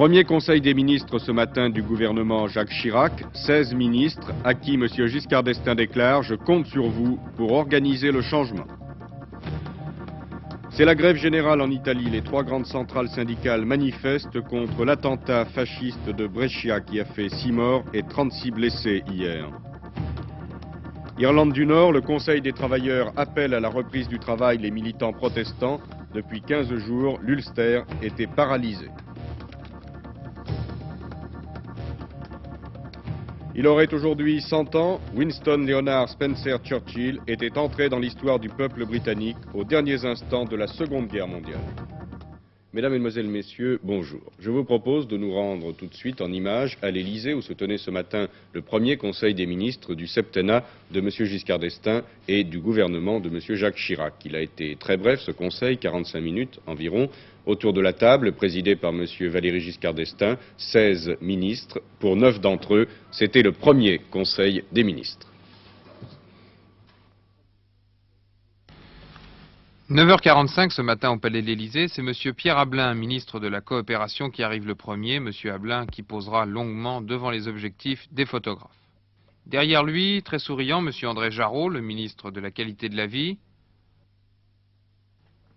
Premier conseil des ministres ce matin du gouvernement Jacques Chirac, 16 ministres, à qui M. Giscard d'Estaing déclare « Je compte sur vous pour organiser le changement ». C'est la grève générale en Italie. Les 3 grandes centrales syndicales manifestent contre l'attentat fasciste de Brescia qui a fait 6 morts et 36 blessés hier. Irlande du Nord, le Conseil des travailleurs appelle à la reprise du travail les militants protestants. Depuis 15 jours, l'Ulster était paralysé. Il aurait aujourd'hui 100 ans, Winston Leonard Spencer Churchill était entré dans l'histoire du peuple britannique aux derniers instants de la Seconde Guerre mondiale. Mesdames, Mesdemoiselles, Messieurs, bonjour. Je vous propose de nous rendre tout de suite en images à l'Élysée où se tenait ce matin le premier Conseil des ministres du septennat de M. Giscard d'Estaing et du gouvernement de M. Jacques Chirac. Il a été très bref ce Conseil, 45 minutes environ. Autour de la table, présidé par M. Valéry Giscard d'Estaing, 16 ministres. Pour 9 d'entre eux, c'était le premier Conseil des ministres. 9h45 ce matin au Palais de l'Élysée, c'est M. Pierre Ablain, ministre de la Coopération, qui arrive le premier. M. Ablain qui posera longuement devant les objectifs des photographes. Derrière lui, très souriant, M. André Jarraud, le ministre de la Qualité de la Vie,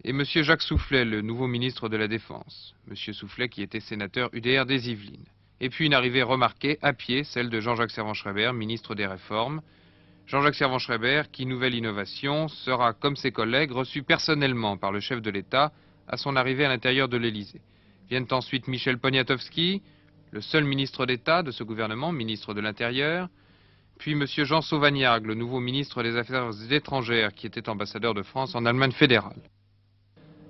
et M. Jacques Soufflet, le nouveau ministre de la Défense. M. Soufflet qui était sénateur UDR des Yvelines. Et puis une arrivée remarquée, à pied, celle de Jean-Jacques Servan-Schreiber, ministre des Réformes. Jean-Jacques Servan-Schreiber, qui, nouvelle innovation, sera, comme ses collègues, reçu personnellement par le chef de l'État à son arrivée à l'intérieur de l'Élysée. Viennent ensuite Michel Poniatowski, le seul ministre d'État de ce gouvernement, ministre de l'Intérieur, puis M. Jean Sauvagnargues, le nouveau ministre des Affaires étrangères, qui était ambassadeur de France en Allemagne fédérale.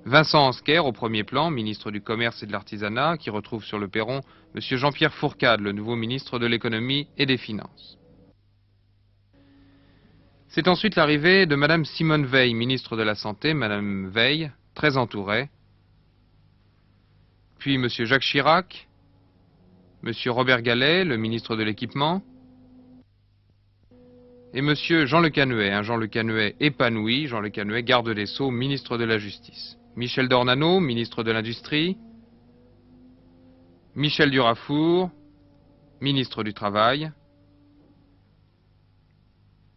Vincent Ansker, au premier plan, ministre du Commerce et de l'Artisanat, qui retrouve sur le perron M. Jean-Pierre Fourcade, le nouveau ministre de l'Économie et des Finances. C'est ensuite l'arrivée de Mme Simone Veil, ministre de la Santé, Mme Veil, très entourée. Puis M. Jacques Chirac, M. Robert Gallet, le ministre de l'Équipement, et M. Jean Le Canuet, un Jean Le Canuet épanoui, Jean Le Canuet, garde des Sceaux, ministre de la Justice. Michel Dornano, ministre de l'Industrie, Michel Durafour, ministre du Travail,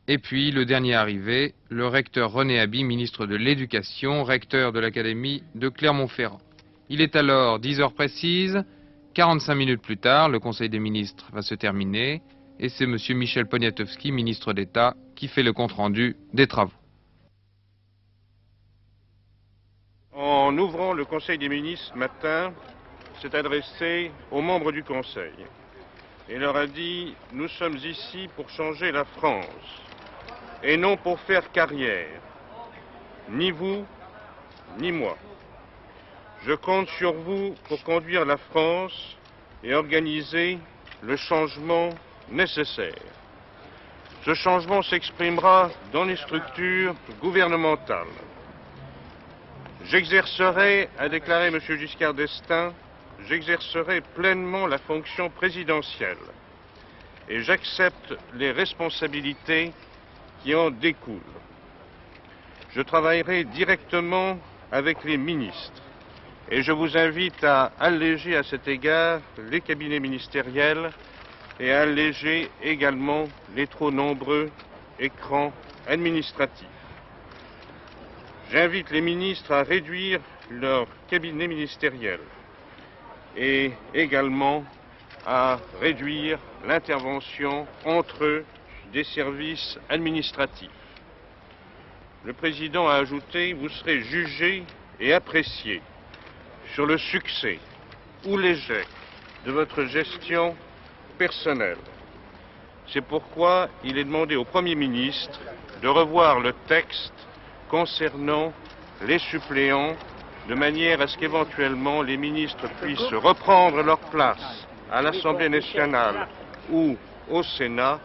et puis, le dernier arrivé, le recteur René Haby, ministre de l'Éducation, recteur de l'Académie de Clermont-Ferrand. Il est alors 10 heures précises, 45 minutes plus tard, le Conseil des ministres va se terminer, et c'est M. Michel Poniatowski, ministre d'État, qui fait le compte-rendu des travaux. En ouvrant le Conseil des ministres ce matin, s'est adressé aux membres du Conseil et leur a dit « Nous sommes ici pour changer la France ». Et non pour faire carrière, ni vous, ni moi. Je compte sur vous pour conduire la France et organiser le changement nécessaire. Ce changement s'exprimera dans les structures gouvernementales. J'exercerai, a déclaré M. Giscard d'Estaing, j'exercerai pleinement la fonction présidentielle et j'accepte les responsabilités qui en découlent. Je travaillerai directement avec les ministres et je vous invite à alléger à cet égard les cabinets ministériels et à alléger également les trop nombreux écrans administratifs. J'invite les ministres à réduire leur cabinet ministériel et également à réduire l'intervention entre eux des services administratifs. Le président a ajouté « Vous serez jugés et appréciés sur le succès ou l'échec de votre gestion personnelle ». C'est pourquoi il est demandé au Premier ministre de revoir le texte concernant les suppléants de manière à ce qu'éventuellement les ministres puissent reprendre leur place à l'Assemblée nationale ou au Sénat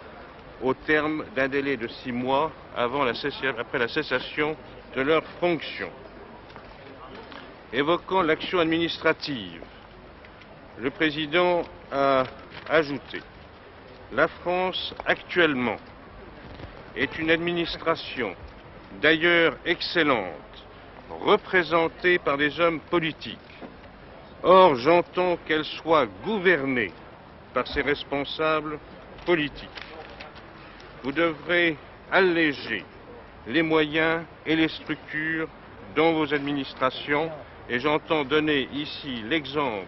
au terme d'un délai de 6 mois après la cessation de leurs fonctions. Évoquant l'action administrative, le président a ajouté « La France, actuellement, est une administration, d'ailleurs excellente, représentée par des hommes politiques, Or, j'entends qu'elle soit gouvernée par ses responsables politiques. Vous devrez alléger les moyens et les structures dans vos administrations, et j'entends donner ici l'exemple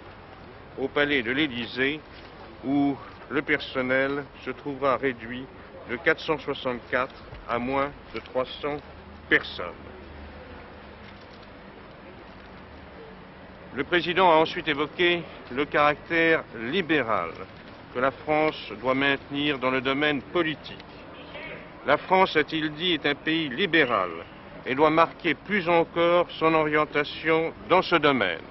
au palais de l'Élysée où le personnel se trouvera réduit de 464 à moins de 300 personnes. Le président a ensuite évoqué le caractère libéral que la France doit maintenir dans le domaine politique. La France, a-t-il dit, est un pays libéral et doit marquer plus encore son orientation dans ce domaine.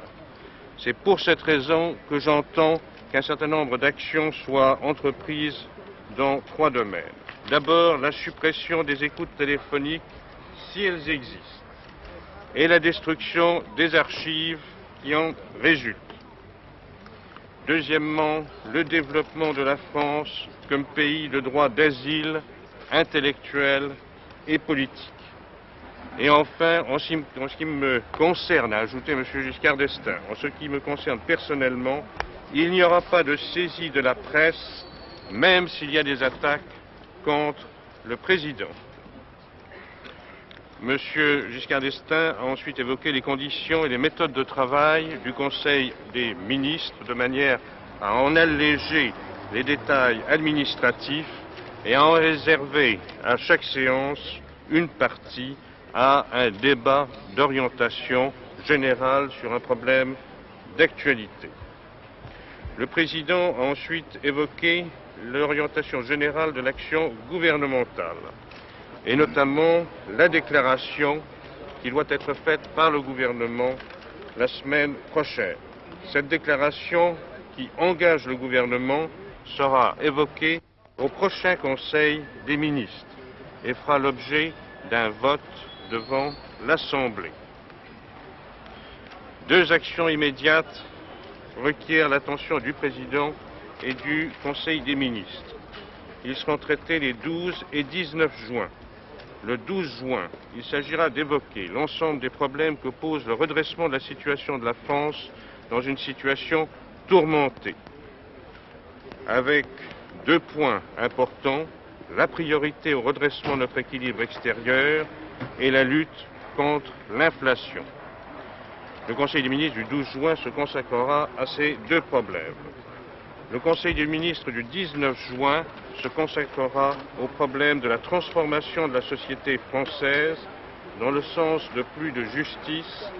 C'est pour cette raison que j'entends qu'un certain nombre d'actions soient entreprises dans 3 domaines. D'abord, la suppression des écoutes téléphoniques, si elles existent, et la destruction des archives qui en résultent. Deuxièmement, le développement de la France comme pays de droit d'asile intellectuel et politique. Et enfin, en ce qui me concerne, a ajouté M. Giscard d'Estaing, en ce qui me concerne personnellement, il n'y aura pas de saisie de la presse, même s'il y a des attaques contre le président. M. Giscard d'Estaing a ensuite évoqué les conditions et les méthodes de travail du Conseil des ministres, de manière à en alléger les détails administratifs et à en réserver à chaque séance une partie à un débat d'orientation générale sur un problème d'actualité. Le président a ensuite évoqué l'orientation générale de l'action gouvernementale, et notamment la déclaration qui doit être faite par le gouvernement la semaine prochaine. Cette déclaration qui engage le gouvernement sera évoquée au prochain Conseil des ministres et fera l'objet d'un vote devant l'Assemblée. 2 actions immédiates requièrent l'attention du président et du Conseil des ministres. Ils seront traités les 12 et 19 juin. Le 12 juin, il s'agira d'évoquer l'ensemble des problèmes que pose le redressement de la situation de la France dans une situation tourmentée, avec 2 points importants, la priorité au redressement de notre équilibre extérieur et la lutte contre l'inflation. Le Conseil des ministres du 12 juin se consacrera à ces 2 problèmes. Le Conseil des ministres du 19 juin se consacrera au problème de la transformation de la société française dans le sens de plus de justice,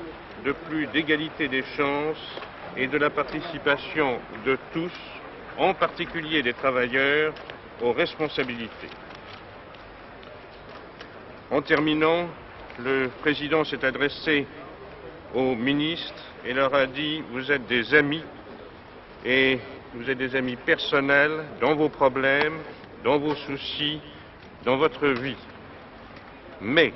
de plus d'égalité des chances et de la participation de tous, en particulier des travailleurs, aux responsabilités. En terminant, le président s'est adressé aux ministres et leur a dit « Vous êtes des amis et vous êtes des amis personnels dans vos problèmes, dans vos soucis, dans votre vie. Mais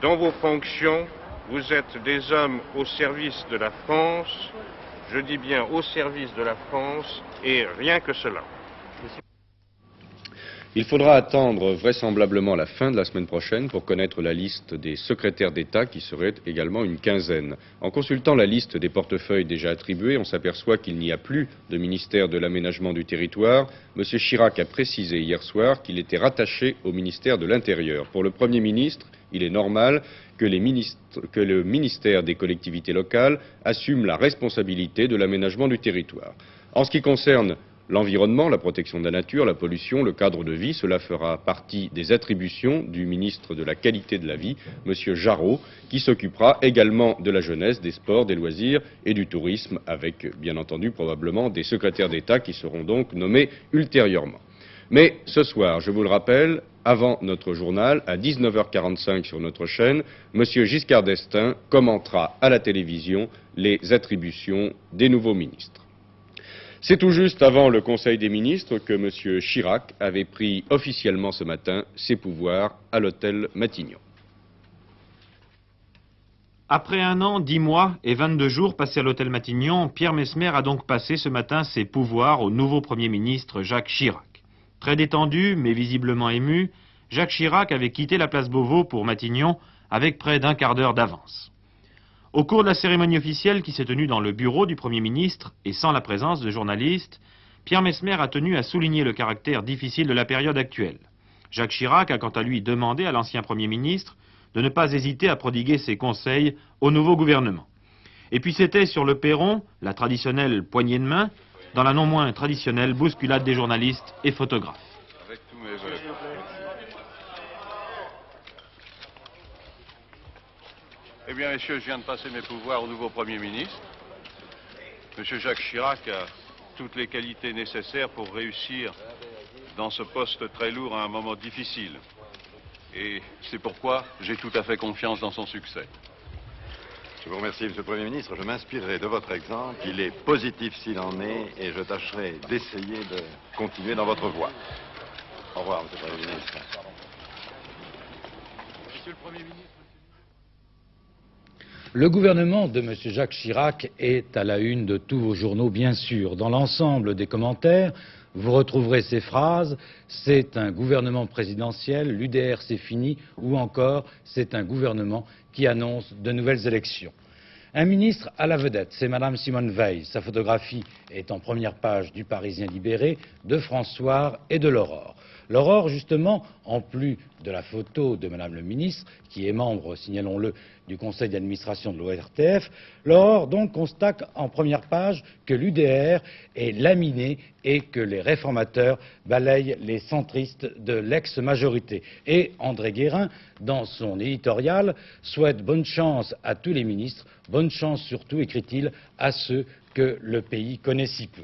dans vos fonctions, vous êtes des hommes au service de la France, je dis bien au service de la France, et rien que cela. » Il faudra attendre vraisemblablement la fin de la semaine prochaine pour connaître la liste des secrétaires d'État qui serait également une quinzaine. En consultant la liste des portefeuilles déjà attribués, on s'aperçoit qu'il n'y a plus de ministère de l'aménagement du territoire. M. Chirac a précisé hier soir qu'il était rattaché au ministère de l'Intérieur. Pour le Premier ministre, il est normal que le ministère des collectivités locales assume la responsabilité de l'aménagement du territoire. En ce qui concerne l'environnement, la protection de la nature, la pollution, le cadre de vie, cela fera partie des attributions du ministre de la qualité de la vie, M. Jarot, qui s'occupera également de la jeunesse, des sports, des loisirs et du tourisme, avec bien entendu probablement des secrétaires d'État qui seront donc nommés ultérieurement. Mais ce soir, je vous le rappelle, avant notre journal, à 19h45 sur notre chaîne, M. Giscard d'Estaing commentera à la télévision les attributions des nouveaux ministres. C'est tout juste avant le Conseil des ministres que M. Chirac avait pris officiellement ce matin ses pouvoirs à l'hôtel Matignon. Après 1 an, 10 mois et 22 jours passés à l'hôtel Matignon, Pierre Messmer a donc passé ce matin ses pouvoirs au nouveau Premier ministre Jacques Chirac. Très détendu, mais visiblement ému, Jacques Chirac avait quitté la place Beauvau pour Matignon avec près d'1 quart d'heure d'avance. Au cours de la cérémonie officielle qui s'est tenue dans le bureau du Premier ministre et sans la présence de journalistes, Pierre Messmer a tenu à souligner le caractère difficile de la période actuelle. Jacques Chirac a quant à lui demandé à l'ancien Premier ministre de ne pas hésiter à prodiguer ses conseils au nouveau gouvernement. Et puis c'était sur le perron, la traditionnelle poignée de main, dans la non moins traditionnelle bousculade des journalistes et photographes. Avec tous mes vœux. Eh bien, messieurs, je viens de passer mes pouvoirs au nouveau Premier ministre. Monsieur Jacques Chirac a toutes les qualités nécessaires pour réussir dans ce poste très lourd à un moment difficile. Et c'est pourquoi j'ai tout à fait confiance dans son succès. Je vous remercie, Monsieur le Premier ministre. Je m'inspirerai de votre exemple. Il est positif s'il en est et je tâcherai d'essayer de continuer dans votre voie. Au revoir, Monsieur le Premier ministre. Monsieur le Premier ministre. Le gouvernement de M. Jacques Chirac est à la une de tous vos journaux, bien sûr. Dans l'ensemble des commentaires, vous retrouverez ces phrases « C'est un gouvernement présidentiel, l'UDR c'est fini » ou encore « C'est un gouvernement qui annonce de nouvelles élections ». Un ministre à la vedette, c'est Madame Simone Veil. Sa photographie est en première page du Parisien libéré, de François et de l'Aurore. L'Aurore, justement, en plus de la photo de Madame le ministre, qui est membre, signalons-le, du conseil d'administration de l'ORTF, l'Aurore donc constate en première page que l'UDR est laminé et que les réformateurs balayent les centristes de l'ex-majorité. Et André Guérin, dans son éditorial, souhaite bonne chance à tous les ministres, bonne chance surtout, écrit-il, à ceux que le pays connaît si peu.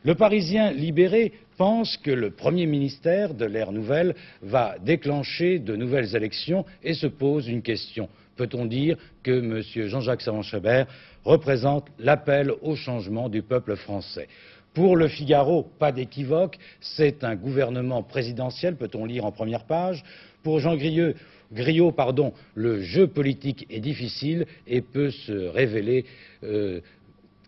Le Parisien libéré pense que le Premier ministère de l'ère nouvelle va déclencher de nouvelles élections et se pose une question. Peut-on dire que M. Jean-Jacques Servan-Schreiber représente l'appel au changement du peuple français? Pour le Figaro, pas d'équivoque, c'est un gouvernement présidentiel, peut-on lire en première page. Pour Jean Griot, le jeu politique est difficile et peut se révéler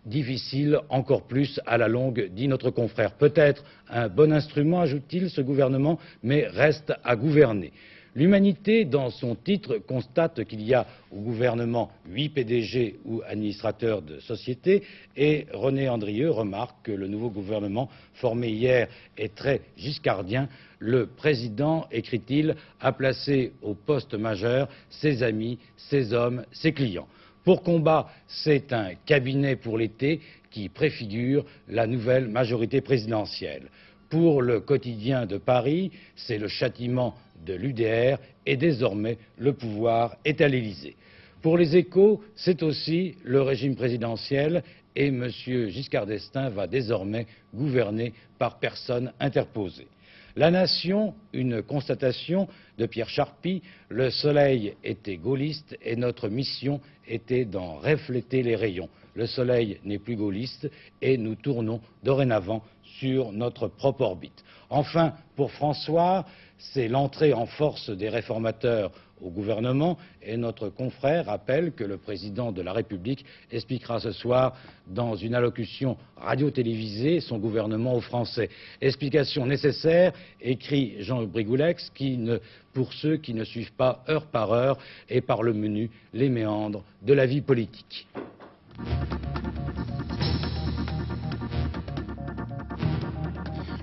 difficile encore plus à la longue, dit notre confrère. Peut-être un bon instrument, ajoute-t-il, ce gouvernement, mais reste à gouverner. L'Humanité, dans son titre, constate qu'il y a au gouvernement 8 PDG ou administrateurs de société et René Andrieux remarque que le nouveau gouvernement formé hier est très giscardien. Le président, écrit-il, a placé au poste majeur ses amis, ses hommes, ses clients. Pour combat, c'est un cabinet pour l'été qui préfigure la nouvelle majorité présidentielle. Pour le quotidien de Paris, c'est le châtiment de l'UDR et désormais le pouvoir est à l'Élysée. Pour les Échos, c'est aussi le régime présidentiel et M. Giscard d'Estaing va désormais gouverner par personne interposée. La Nation, une constatation de Pierre Charpie, le soleil était gaulliste et notre mission était d'en refléter les rayons. Le soleil n'est plus gaulliste et nous tournons dorénavant sur notre propre orbite. Enfin, pour François, c'est l'entrée en force des réformateurs au gouvernement et notre confrère rappelle que le président de la République expliquera ce soir dans une allocution radio-télévisée son gouvernement aux Français. Explication nécessaire, écrit Jean Brigoulex, pour ceux qui ne suivent pas heure par heure et par le menu les méandres de la vie politique.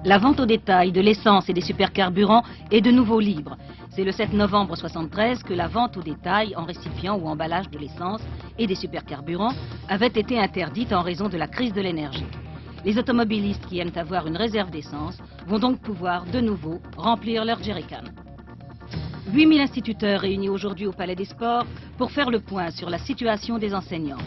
La vente au détail de l'essence et des supercarburants est de nouveau libre. C'est le 7 novembre 1973 que la vente au détail en récipient ou emballage de l'essence et des supercarburants avait été interdite en raison de la crise de l'énergie. Les automobilistes qui aiment avoir une réserve d'essence vont donc pouvoir de nouveau remplir leur jerrycan. 8000 instituteurs réunis aujourd'hui au Palais des Sports pour faire le point sur la situation des enseignants.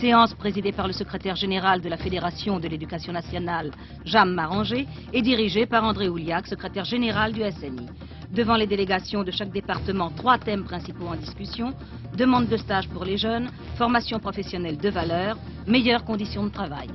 Séance présidée par le secrétaire général de la Fédération de l'éducation nationale, Jam Maranger, et dirigée par André Ouliac, secrétaire général du SNI. Devant les délégations de chaque département, 3 thèmes principaux en discussion: demande de stage pour les jeunes, formation professionnelle de valeur, meilleures conditions de travail.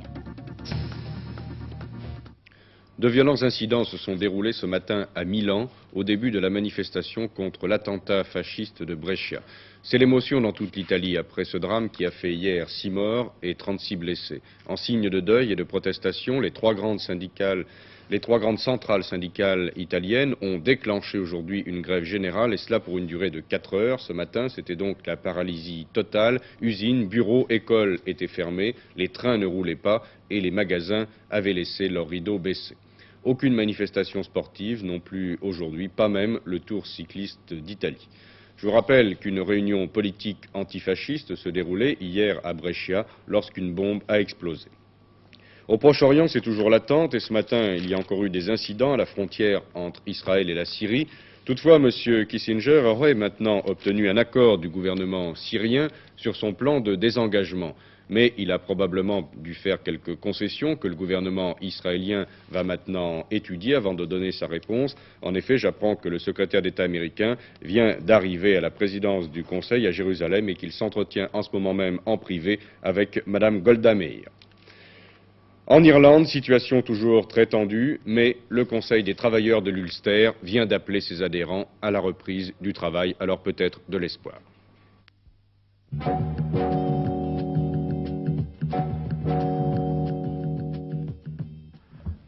De violents incidents se sont déroulés ce matin à Milan, au début de la manifestation contre l'attentat fasciste de Brescia. C'est l'émotion dans toute l'Italie après ce drame qui a fait hier 6 morts et 36 blessés. En signe de deuil et de protestation, les 3 grandes syndicales Les 3 grandes centrales syndicales italiennes ont déclenché aujourd'hui une grève générale, et cela pour une durée de 4 heures. Ce matin, c'était donc la paralysie totale. Usines, bureaux, écoles étaient fermés, les trains ne roulaient pas et les magasins avaient laissé leurs rideaux baissés. Aucune manifestation sportive non plus aujourd'hui, pas même le Tour cycliste d'Italie. Je vous rappelle qu'une réunion politique antifasciste se déroulait hier à Brescia lorsqu'une bombe a explosé. Au Proche-Orient, c'est toujours l'attente, et ce matin, il y a encore eu des incidents à la frontière entre Israël et la Syrie. Toutefois, M. Kissinger aurait maintenant obtenu un accord du gouvernement syrien sur son plan de désengagement. Mais il a probablement dû faire quelques concessions que le gouvernement israélien va maintenant étudier avant de donner sa réponse. En effet, j'apprends que le secrétaire d'État américain vient d'arriver à la présidence du Conseil à Jérusalem et qu'il s'entretient en ce moment même en privé avec Mme Golda Meir. En Irlande, situation toujours très tendue, mais le Conseil des travailleurs de l'Ulster vient d'appeler ses adhérents à la reprise du travail, alors peut-être de l'espoir.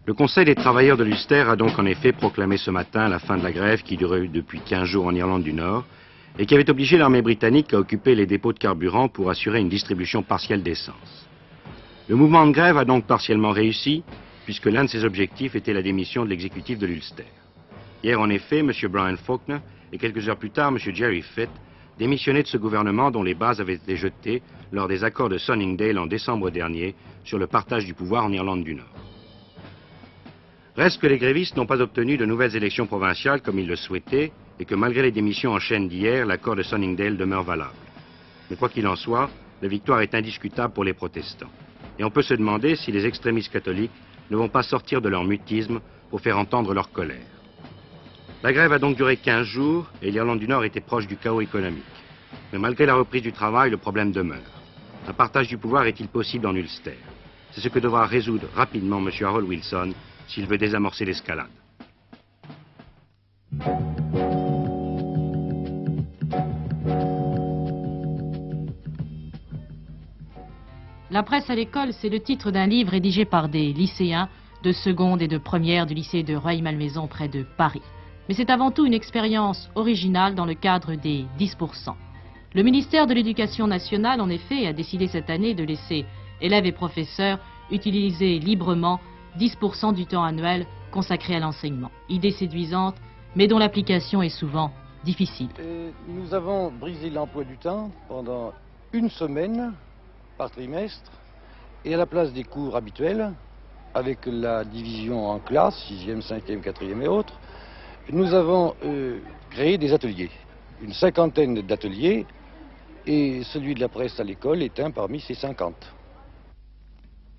Le Conseil des travailleurs de l'Ulster a donc en effet proclamé ce matin la fin de la grève qui durait depuis 15 jours en Irlande du Nord et qui avait obligé l'armée britannique à occuper les dépôts de carburant pour assurer une distribution partielle d'essence. Le mouvement de grève a donc partiellement réussi, puisque l'un de ses objectifs était la démission de l'exécutif de l'Ulster. Hier, en effet, M. Brian Faulkner et quelques heures plus tard, M. Jerry Fitt démissionnaient de ce gouvernement dont les bases avaient été jetées lors des accords de Sunningdale en décembre dernier sur le partage du pouvoir en Irlande du Nord. Reste que les grévistes n'ont pas obtenu de nouvelles élections provinciales comme ils le souhaitaient et que malgré les démissions en chaîne d'hier, l'accord de Sunningdale demeure valable. Mais quoi qu'il en soit, la victoire est indiscutable pour les protestants. Et on peut se demander si les extrémistes catholiques ne vont pas sortir de leur mutisme pour faire entendre leur colère. La grève a donc duré 15 jours et l'Irlande du Nord était proche du chaos économique. Mais malgré la reprise du travail, le problème demeure. Un partage du pouvoir est-il possible en Ulster? C'est ce que devra résoudre rapidement M. Harold Wilson s'il veut désamorcer l'escalade. La presse à l'école, c'est le titre d'un livre rédigé par des lycéens de seconde et de première du lycée de Rueil-Malmaison près de Paris. Mais c'est avant tout une expérience originale dans le cadre des 10%. Le ministère de l'Éducation nationale, en effet, a décidé cette année de laisser élèves et professeurs utiliser librement 10% du temps annuel consacré à l'enseignement. Idée séduisante, mais dont l'application est souvent difficile. Nous avons brisé l'emploi du temps pendant une semaine par trimestre, et à la place des cours habituels, avec la division en classes, 6e, 5e, 4e et autres, nous avons créé des ateliers, une cinquantaine d'ateliers, et celui de la presse à l'école est un parmi ces 50.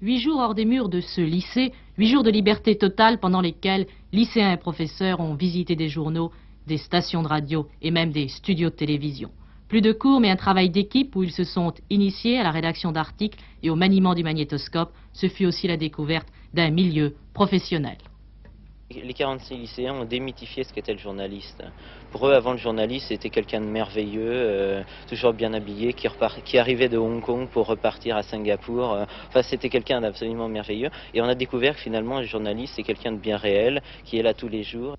8 jours hors des murs de ce lycée, 8 jours de liberté totale pendant lesquels lycéens et professeurs ont visité des journaux, des stations de radio et même des studios de télévision. Plus de cours, mais un travail d'équipe où ils se sont initiés à la rédaction d'articles et au maniement du magnétoscope. Ce fut aussi la découverte d'un milieu professionnel. Les 46 lycéens ont démythifié ce qu'était le journaliste. Pour eux, avant, le journaliste, c'était quelqu'un de merveilleux, toujours bien habillé, qui arrivait de Hong Kong pour repartir à Singapour. Enfin, c'était quelqu'un d'absolument merveilleux. Et on a découvert que finalement, le journaliste, c'est quelqu'un de bien réel, qui est là tous les jours.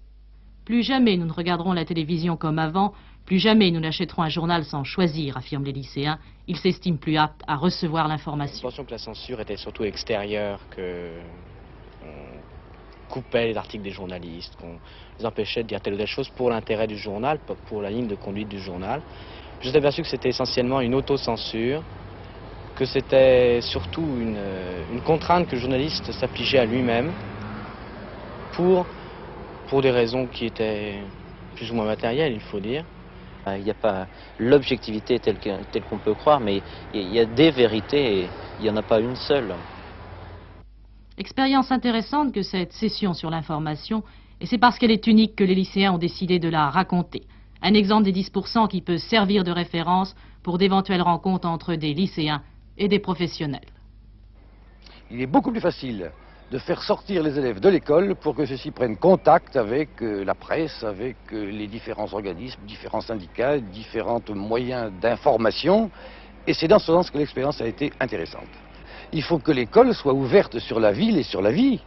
Plus jamais nous ne regarderons la télévision comme avant. Plus jamais nous n'achèterons un journal sans choisir, affirment les lycéens. Ils s'estiment plus aptes à recevoir l'information. Je pense que la censure était surtout extérieure, qu'on coupait les articles des journalistes, qu'on les empêchait de dire telle ou telle chose pour l'intérêt du journal, pas pour la ligne de conduite du journal. Je me suis aperçu que c'était essentiellement une autocensure, que c'était surtout une contrainte que le journaliste s'affligeait à lui-même pour des raisons qui étaient plus ou moins matérielles, il faut dire. Il n'y a pas l'objectivité telle qu'on peut croire, mais il y a des vérités et il n'y en a pas une seule. Expérience intéressante que cette session sur l'information, et c'est parce qu'elle est unique que les lycéens ont décidé de la raconter. Un exemple des 10% qui peut servir de référence pour d'éventuelles rencontres entre des lycéens et des professionnels. Il est beaucoup plus facile de faire sortir les élèves de l'école pour que ceux-ci prennent contact avec la presse, avec les différents organismes, différents syndicats, différents moyens d'information. Et c'est dans ce sens que l'expérience a été intéressante. Il faut que l'école soit ouverte sur la ville et sur la vie.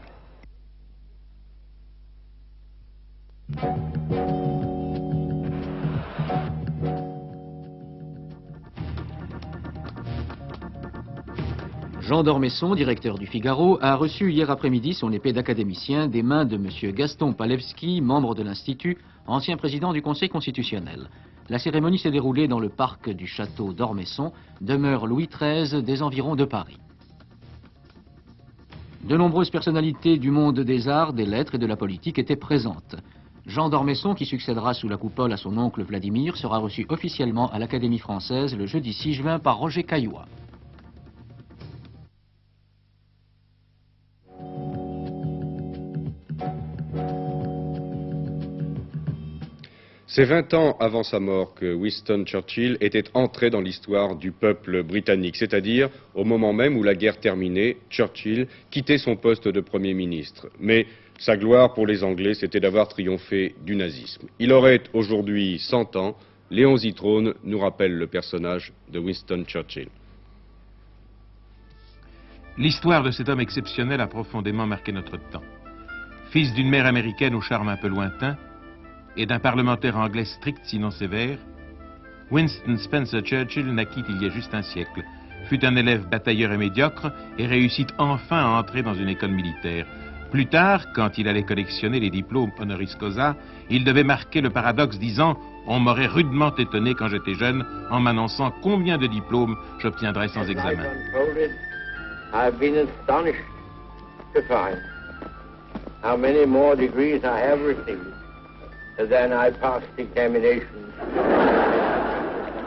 Jean d'Ormesson, directeur du Figaro, a reçu hier après-midi son épée d'académicien des mains de M. Gaston Palevski, membre de l'Institut, ancien président du Conseil constitutionnel. La cérémonie s'est déroulée dans le parc du château d'Ormesson, demeure Louis XIII des environs de Paris. De nombreuses personnalités du monde des arts, des lettres et de la politique étaient présentes. Jean d'Ormesson, qui succédera sous la coupole à son oncle Vladimir, sera reçu officiellement à l'Académie française le jeudi 6 juin par Roger Caillois. C'est 20 ans avant sa mort que Winston Churchill était entré dans l'histoire du peuple britannique, c'est-à-dire au moment même où la guerre terminait, Churchill quittait son poste de Premier ministre. Mais sa gloire pour les Anglais, c'était d'avoir triomphé du nazisme. Il aurait aujourd'hui 100 ans. Léon Zitrone nous rappelle le personnage de Winston Churchill. L'histoire de cet homme exceptionnel a profondément marqué notre temps. Fils d'une mère américaine au charme un peu lointain, et d'un parlementaire anglais strict sinon sévère, Winston Spencer Churchill naquit il y a juste un siècle, fut un élève batailleur et médiocre et réussit enfin à entrer dans une école militaire. Plus tard, quand il allait collectionner les diplômes honoris causa, il devait marquer le paradoxe disant « On m'aurait rudement étonné quand j'étais jeune en m'annonçant combien de diplômes j'obtiendrais sans examen. » I've been astonished to find how many more degrees I have received than I passed examinations.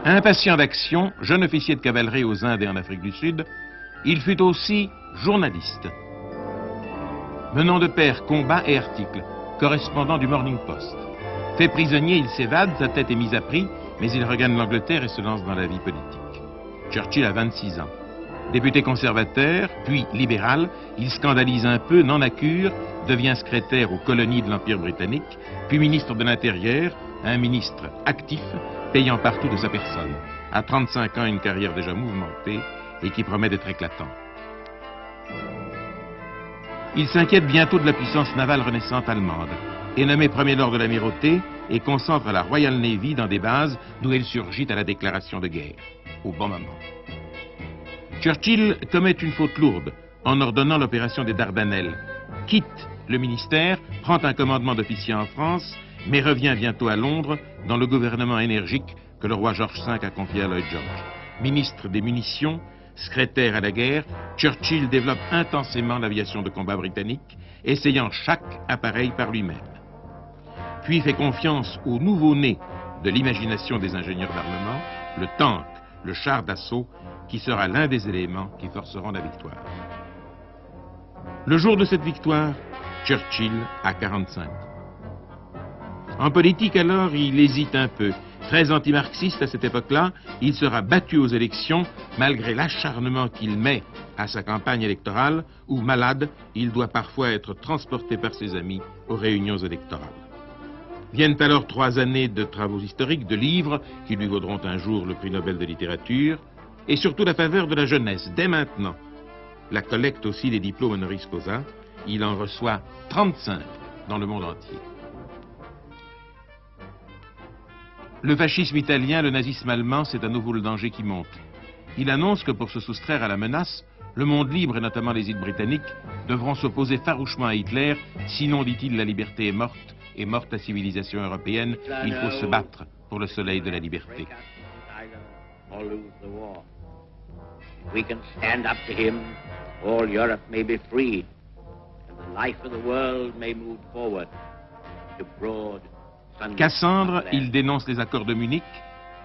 Impatient d'action, jeune officier de cavalerie aux Indes et en Afrique du Sud, il fut aussi journaliste. Menant de pair combats et articles, correspondant du Morning Post. Fait prisonnier, il s'évade, sa tête est mise à prix, mais il regagne l'Angleterre et se lance dans la vie politique. Churchill a 26 ans. Député conservateur, puis libéral, il scandalise un peu, n'en a cure, devient secrétaire aux colonies de l'Empire britannique, puis ministre de l'Intérieur, un ministre actif, payant partout de sa personne. À 35 ans, une carrière déjà mouvementée et qui promet d'être éclatante. Il s'inquiète bientôt de la puissance navale renaissante allemande, est nommé premier lord de l'Amirauté et concentre la Royal Navy dans des bases d'où elle surgit à la déclaration de guerre, au bon moment. Churchill commet une faute lourde en ordonnant l'opération des Dardanelles, quitte le ministère, prend un commandement d'officier en France, mais revient bientôt à Londres dans le gouvernement énergique que le roi George V a confié à Lloyd George. Ministre des munitions, secrétaire à la guerre, Churchill développe intensément l'aviation de combat britannique, essayant chaque appareil par lui-même. Puis fait confiance au nouveau-né de l'imagination des ingénieurs d'armement, le tank, le char d'assaut, qui sera l'un des éléments qui forceront la victoire. Le jour de cette victoire, Churchill a 45 ans. En politique alors, il hésite un peu. Très anti-marxiste à cette époque-là, il sera battu aux élections malgré l'acharnement qu'il met à sa campagne électorale où, malade, il doit parfois être transporté par ses amis aux réunions électorales. Viennent alors 3 années de travaux historiques, de livres qui lui vaudront un jour le prix Nobel de littérature, et surtout la faveur de la jeunesse, dès maintenant. La collecte aussi des diplômes honoris causa, il en reçoit 35 dans le monde entier. Le fascisme italien, le nazisme allemand, c'est à nouveau le danger qui monte. Il annonce que pour se soustraire à la menace, le monde libre, et notamment les îles britanniques, devront s'opposer farouchement à Hitler, sinon, dit-il, la liberté est morte, et morte la civilisation européenne, il faut se battre pour le soleil de la liberté. We can stand up to him, all Europe may be freed, and the life of the world may move forward to broad. Cassandre, il dénonce les accords de Munich,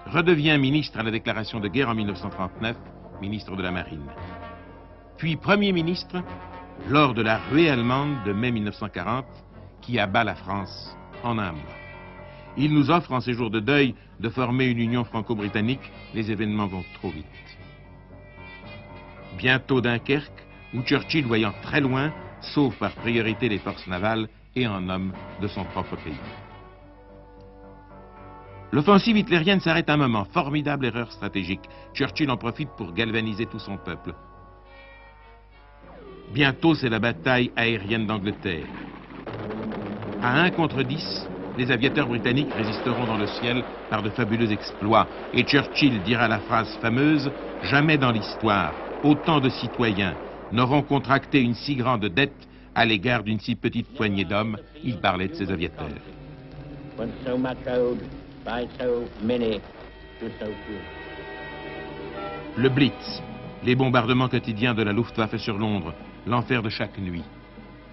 redevient ministre à la déclaration de guerre en 1939, ministre de la Marine. Puis Premier ministre lors de la ruée allemande de mai 1940, qui abat la France en un mois. Il nous offre en ces jours de deuil de former une union franco-britannique, les événements vont trop vite. Bientôt Dunkerque, où Churchill, voyant très loin, sauve par priorité les forces navales et en homme de son propre pays. L'offensive hitlérienne s'arrête un moment, formidable erreur stratégique. Churchill en profite pour galvaniser tout son peuple. Bientôt, c'est la bataille aérienne d'Angleterre. À 1 contre 10, les aviateurs britanniques résisteront dans le ciel par de fabuleux exploits. Et Churchill dira la phrase fameuse « Jamais dans l'histoire, autant de citoyens n'auront contracté une si grande dette à l'égard d'une si petite poignée d'hommes ». Il parlait de ses aviateurs. When so much owed by so many to so few. Le Blitz, les bombardements quotidiens de la Luftwaffe sur Londres, l'enfer de chaque nuit.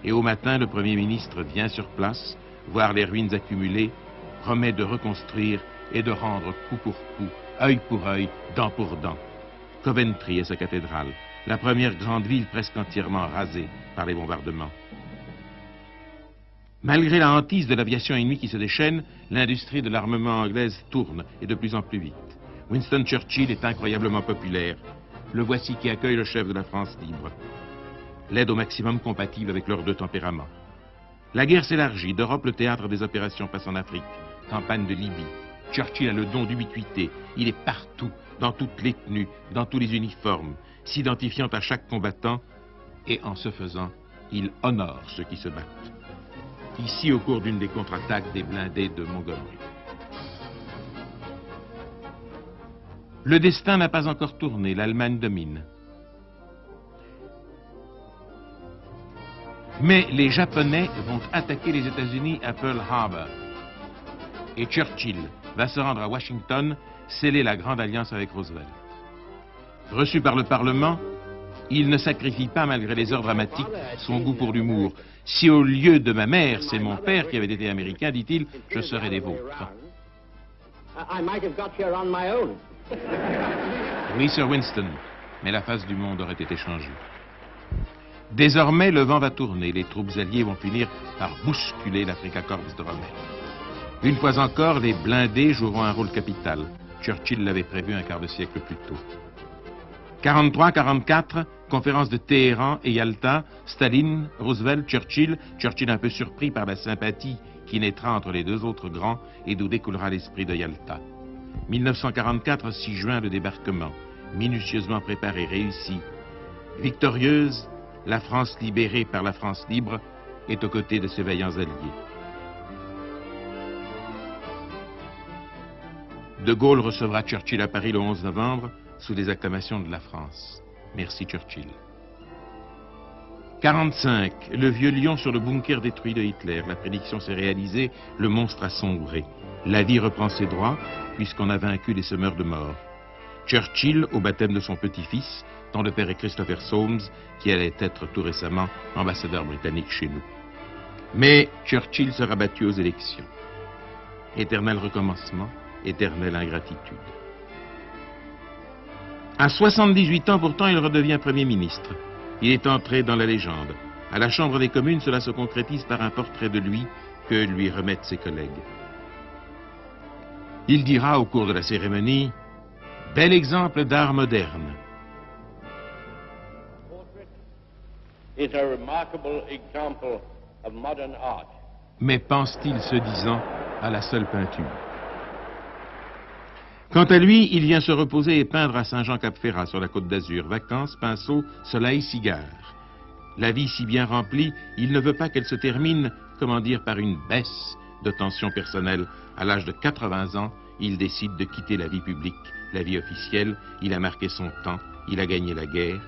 Et au matin, le Premier ministre vient sur place, voir les ruines accumulées, promet de reconstruire et de rendre coup pour coup, œil pour œil, dent pour dent. Coventry et sa cathédrale, la première grande ville presque entièrement rasée par les bombardements. Malgré la hantise de l'aviation ennemie qui se déchaîne, l'industrie de l'armement anglaise tourne, et de plus en plus vite. Winston Churchill est incroyablement populaire. Le voici qui accueille le chef de la France libre. L'aide au maximum compatible avec leurs deux tempéraments. La guerre s'élargit, d'Europe le théâtre des opérations passe en Afrique. Campagne de Libye. Churchill a le don d'ubiquité. Il est partout, dans toutes les tenues, dans tous les uniformes, s'identifiant à chaque combattant, et en ce faisant, il honore ceux qui se battent. Ici, au cours d'une des contre-attaques des blindés de Montgomery. Le destin n'a pas encore tourné, l'Allemagne domine. Mais les Japonais vont attaquer les États-Unis à Pearl Harbor. Et Churchill va se rendre à Washington, sceller la grande alliance avec Roosevelt. Reçu par le Parlement, il ne sacrifie pas, malgré les heures dramatiques, son goût pour l'humour. Si au lieu de ma mère, c'est mon père qui avait été américain, dit-il, je serais des vôtres. Oui, Sir Winston, mais la face du monde aurait été changée. Désormais, le vent va tourner. Les troupes alliées vont finir par bousculer l'Afrika Korps de Rommel. Une fois encore, les blindés joueront un rôle capital. Churchill l'avait prévu un quart de siècle plus tôt. 43-44, conférence de Téhéran et Yalta, Staline, Roosevelt, Churchill un peu surpris par la sympathie qui naîtra entre les deux autres grands et d'où découlera l'esprit de Yalta. 1944, 6 juin, le débarquement, minutieusement préparé, réussi. Victorieuse, la France libérée par la France libre est aux côtés de ses vaillants alliés. De Gaulle recevra Churchill à Paris le 11 novembre sous les acclamations de la France. Merci Churchill. 45, le vieux lion sur le bunker détruit de Hitler. La prédiction s'est réalisée, le monstre a sombré. La vie reprend ses droits, puisqu'on a vaincu les semeurs de mort. Churchill au baptême de son petit-fils, dont le père est Christopher Soames, qui allait être tout récemment ambassadeur britannique chez nous. Mais Churchill sera battu aux élections. Éternel recommencement, éternelle ingratitude. À 78 ans, pourtant, il redevient Premier ministre. Il est entré dans la légende. À la Chambre des communes, cela se concrétise par un portrait de lui que lui remettent ses collègues. Il dira au cours de la cérémonie « Bel exemple d'art moderne ». Mais pense-t-il, se disant, à la seule peinture. Quant à lui, il vient se reposer et peindre à Saint-Jean-Cap-Ferrat, sur la Côte d'Azur. Vacances, pinceau, soleil, cigare. La vie si bien remplie, il ne veut pas qu'elle se termine, comment dire, par une baisse de tension personnelle. À l'âge de 80 ans, il décide de quitter la vie publique, la vie officielle. Il a marqué son temps, il a gagné la guerre.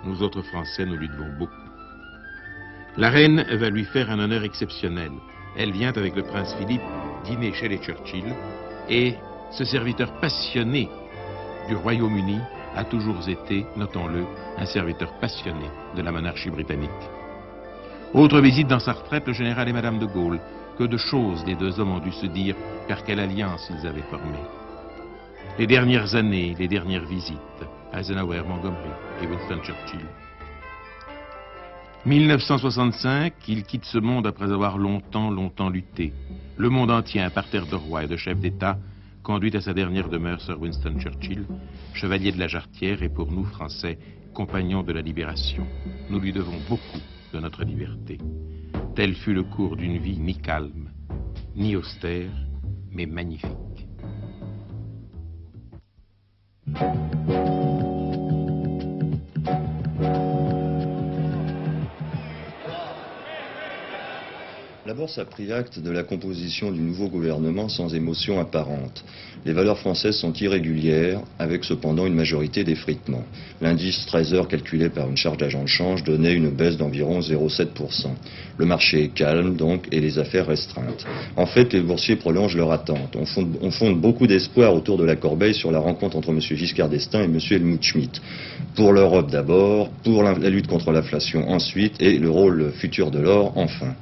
Nous autres Français, nous lui devons beaucoup. La reine va lui faire un honneur exceptionnel. Elle vient avec le prince Philippe dîner chez les Churchill et ce serviteur passionné du Royaume-Uni a toujours été, notons-le, un serviteur passionné de la monarchie britannique. Autre visite dans sa retraite, le général et Madame de Gaulle. Que de choses les deux hommes ont dû se dire, car quelle alliance ils avaient formée. Les dernières années, les dernières visites, Eisenhower, Montgomery et Winston Churchill. 1965, il quitte ce monde après avoir longtemps lutté. Le monde entier, un parterre de rois et de chefs d'État, conduit à sa dernière demeure Sir Winston Churchill, chevalier de la Jarretière et pour nous, Français, compagnon de la libération. Nous lui devons beaucoup de notre liberté. Tel fut le cours d'une vie ni calme, ni austère, mais magnifique. D'abord, Force a pris acte de la composition du nouveau gouvernement sans émotion apparente. Les valeurs françaises sont irrégulières, avec cependant une majorité d'effritement. L'indice 13 heures calculé par une charge d'agent de change donnait une baisse d'environ 0,7%. Le marché est calme, donc, et les affaires restreintes. En fait, les boursiers prolongent leur attente. On fonde beaucoup d'espoir autour de la corbeille sur la rencontre entre M. Giscard d'Estaing et M. Helmut Schmidt. Pour l'Europe d'abord, pour la lutte contre l'inflation ensuite, et le rôle futur de l'or enfin.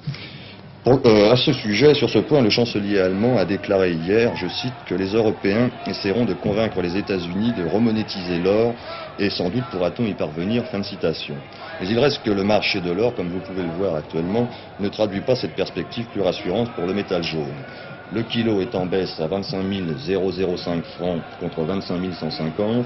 À ce sujet, sur ce point, le chancelier allemand a déclaré hier, je cite, que les Européens essaieront de convaincre les États-Unis de remonétiser l'or et sans doute pourra-t-on y parvenir, fin de citation. Mais il reste que le marché de l'or, comme vous pouvez le voir actuellement, ne traduit pas cette perspective plus rassurante pour le métal jaune. Le kilo est en baisse à 25 005 francs contre 25 150.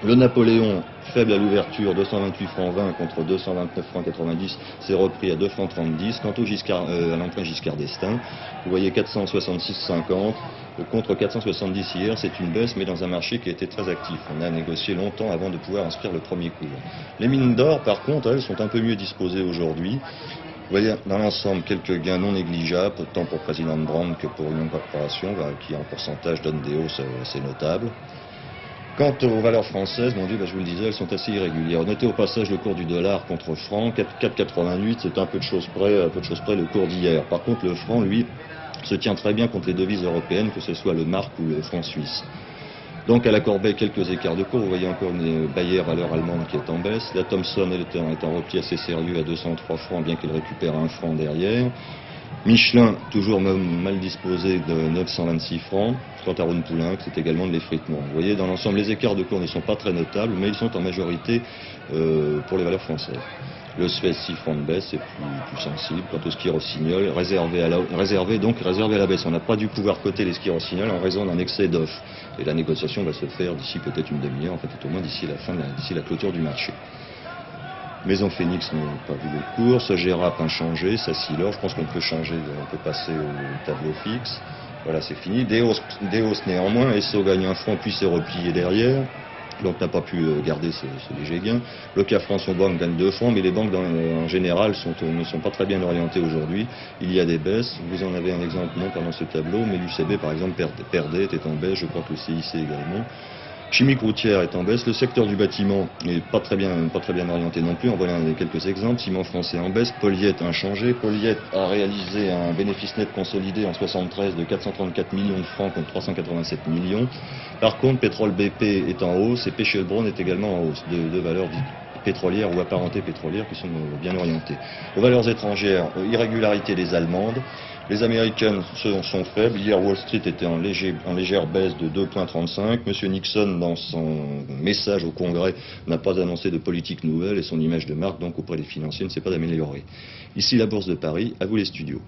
Le Napoléon, faible à l'ouverture, 228 francs 20 contre 229 francs 90, s'est repris à 2 francs 30. Quant à l'emprunt Giscard d'Estaing, vous voyez 466,50 contre 470 hier, c'est une baisse mais dans un marché qui a été très actif. On a négocié longtemps avant de pouvoir inscrire le premier cours. Les mines d'or, par contre, elles sont un peu mieux disposées aujourd'hui. Vous voyez dans l'ensemble quelques gains non négligeables, tant pour Président Brand que pour Union Corporation, qui en pourcentage donne des hausses assez notables. Quant aux valeurs françaises, mon Dieu, je vous le disais, elles sont assez irrégulières. Notez au passage le cours du dollar contre franc, 4,88, c'est un peu de chose près le cours d'hier. Par contre, le franc, lui, se tient très bien contre les devises européennes, que ce soit le mark ou le franc suisse. Donc à la corbeille, quelques écarts de cours. Vous voyez encore une Bayer valeur allemande qui est en baisse. La Thomson, elle est en repli assez sérieux à 203 francs, bien qu'elle récupère 1 franc derrière. Michelin, toujours mal disposé de 926 francs. Quant à Rhône-Poulenc, c'est également de l'effritement. Vous voyez, dans l'ensemble, les écarts de cours ne sont pas très notables, mais ils sont en majorité pour les valeurs françaises. Le Suez, 6 francs de baisse, c'est plus sensible. Quant au ski rossignol, réservé à la baisse. On n'a pas dû pouvoir coter les skis rossignols en raison d'un excès d'offres. Et la négociation va se faire d'ici peut-être une demi-heure, en fait, tout au moins d'ici la clôture du marché. Maison Phoenix n'a pas vu le cours, Sogera inchangé, Sassilor, je pense qu'on peut changer, on peut passer au tableau fixe. Voilà, c'est fini. Deos néanmoins, Esso gagne 1 franc puis s'est replié derrière, donc n'a pas pu garder ce léger gain. Le CAC France banque gagne 2 francs, mais les banques en général ne sont pas très bien orientées aujourd'hui. Il y a des baisses, vous en avez un exemple non pendant ce tableau, mais l'UCB par exemple perdait, était en baisse, je crois que le CIC également. Chimique routière est en baisse, le secteur du bâtiment n'est pas très bien orienté non plus, en voilà quelques exemples. Ciment français en baisse, Poliette inchangé. Poliette a réalisé un bénéfice net consolidé en 73 de 434 millions de francs contre 387 millions. Par contre, pétrole BP est en hausse et Pechelbron est également en hausse, de valeurs pétrolières ou apparentées pétrolières qui sont bien orientées. Aux valeurs étrangères, irrégularité des Allemandes. Les Américaines sont faibles. Hier, Wall Street était en légère baisse de 2,35. Monsieur Nixon, dans son message au Congrès, n'a pas annoncé de politique nouvelle et son image de marque, donc auprès des financiers, ne s'est pas améliorée. Ici, la Bourse de Paris. À vous les studios.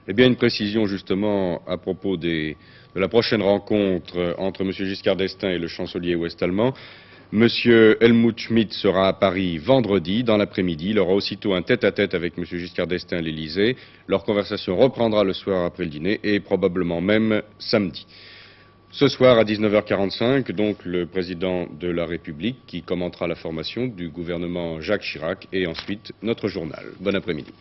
Eh bien, une précision justement à propos de la prochaine rencontre entre M. Giscard d'Estaing et le chancelier ouest-allemand. Monsieur Helmut Schmidt sera à Paris vendredi dans l'après-midi. Il aura aussitôt un tête-à-tête avec M. Giscard d'Estaing à l'Élysée. Leur conversation reprendra le soir après le dîner et probablement même samedi. Ce soir à 19h45, donc le président de la République qui commentera la formation du gouvernement Jacques Chirac et ensuite notre journal. Bon après-midi.